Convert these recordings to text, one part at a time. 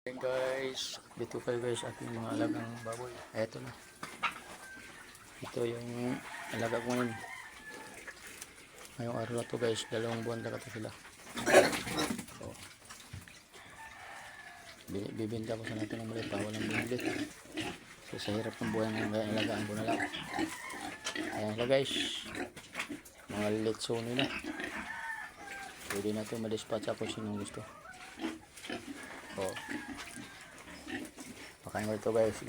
Ayan guys, dito kayo guys ating mga alagang baboy. Eto na. Ito yung alaga ko ngayon. Ngayong araw na to guys, 2 buwan na kata sila. So, bibinta ko sa natin ng maliit, walang bumili. So sa hirap ng buhay ngayon, kaya alagaan ko na lang. Ayan sila guys, mga litso nila. Pwede na ito madispatch ako sinong gusto. So, pakain ko ito guys,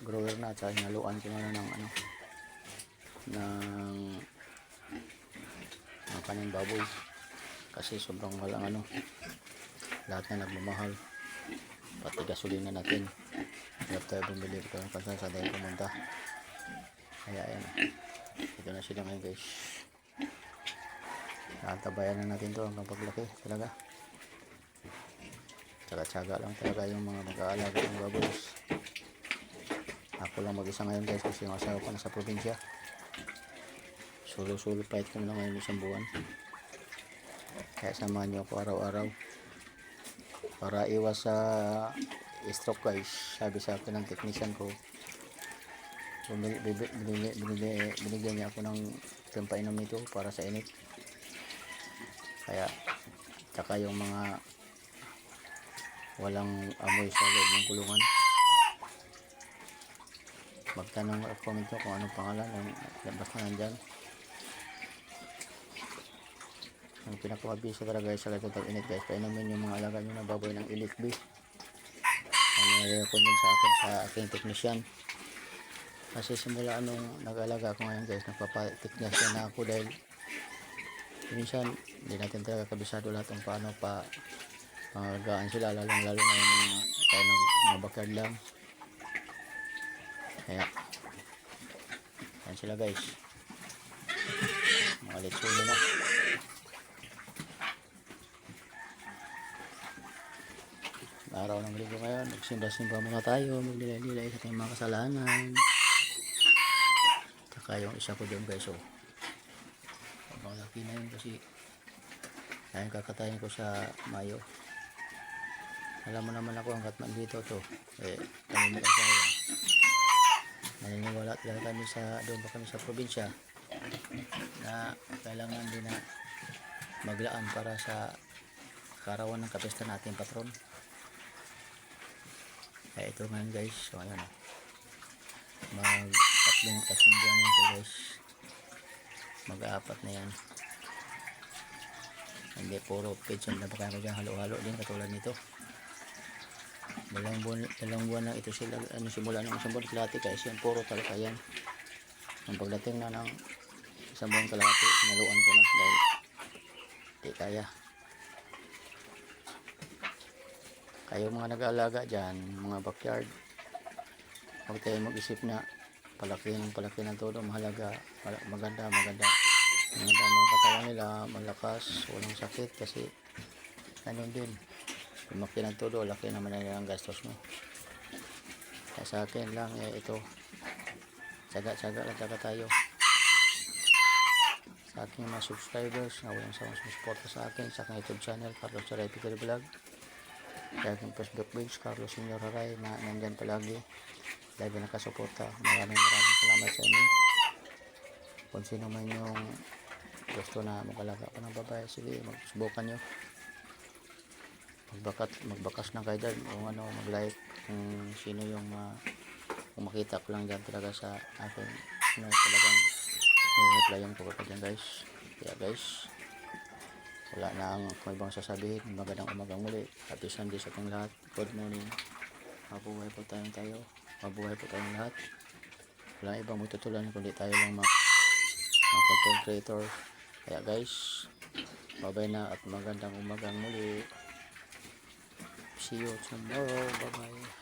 grower na, at hinaluan ko na ng ng kanin baboy kasi sobrang walang lahat na nagmamahal, pati gasolina natin, hirap tayo bumili ito kasi sa tayo pumunta. Kaya ayan, ito na sila ngayon guys, natabayan na natin to hanggang paglaki talaga. Tsaga-tsaga lang talaga yung mga mag-aalaga ng baboy. Ako lang mag-isa ngayon guys kasi yung asawa ko nasa probinsya. Solo fight ko na ngayon 1 buwan. Kaya samahan nyo ako araw-araw para iwas sa stroke guys. Sabi sa akin ng technician ko, binigyan niya ako ng painom nito para sa init. Kaya tsaka yung mga walang amoy sa loob ng kulungan, magtanong at comment nyo kung anong pangalan basta nandyan. Ang pinakabisa talaga guys sa ganito tag-init guys, painumin yung mga alaga nyo na baboy ng Elite B. Ang nire-recommend sa akin sa aking technician, kasi simula anong nag-alaga ako ngayon guys, nagpapa-technician na ako dahil minsan hindi natin talaga kabisado lahat ng paano pa alagaan sila, lalo na yung mga backyard lang. Kaya yan sila guys, mga litsulo na. Araw ng linggo ngayon, magsimba-simba muna tayo, maglilay-lilay sa ating mga kasalanan. Tsaka yung isa ko doon guys, habang laki na yun kasi ayun, kakatayin ko sa Mayo. Alam mo naman ako hanggat nandito to kami may asawa, naniniwala talaga kami doon pa kami sa probinsya na kailangan din na maglaan para sa karawan ng kapista natin patron. Kaya ito ngayon guys, so ayun, tatlong buwan na ito guys, mag-aapat na yan. Hindi puro pigeon na baka ko dyan, halo-halo din katulad nito. 2 buwan lang ito sila, simula ng 1 buwan kalahati guys, yan puro talaka yan. Ang pagdating na ng 1 buwan kalahati, sinaluan ko na dahil di kaya. Kayo mga nag-aalaga dyan, mga backyard, huwag tayo mag-isip na palaki ng todo, mahalaga, maganda mga katawan nila, malakas, walang sakit, kasi ganun din, lumaki ng todo, laki naman na ang gastos mo. Kaya sa akin lang ito, tsaga-tsaga lang talaga tayo. Sa aking mga subscribers na walang suporta sa akin, sa aking YouTube channel Carlos Haray Picari Vlog, sa aking Facebook page Carlos Senior Haray na nandyan palagi lagi nakasuporta. Maraming salamat sa inyo. Kung sino man yung gusto na mag-alaga pa ng babae, sige, magsubukan nyo, magbakas na kayo dyan, kung mag-like, kung sino yung kung makita ko lang dyan talaga sa akin talagang may-replyan ko pa dyan guys. Kaya guys, wala na ang ibang sasabihin. Magandang umagang muli, happy Sunday sa ating lahat, good morning, mabuhay po tayong lahat. Walang ibang magtutulan kundi tayo lang mga content creator. Kaya guys, bye na at magandang umagang muli, see you tomorrow, bye bye.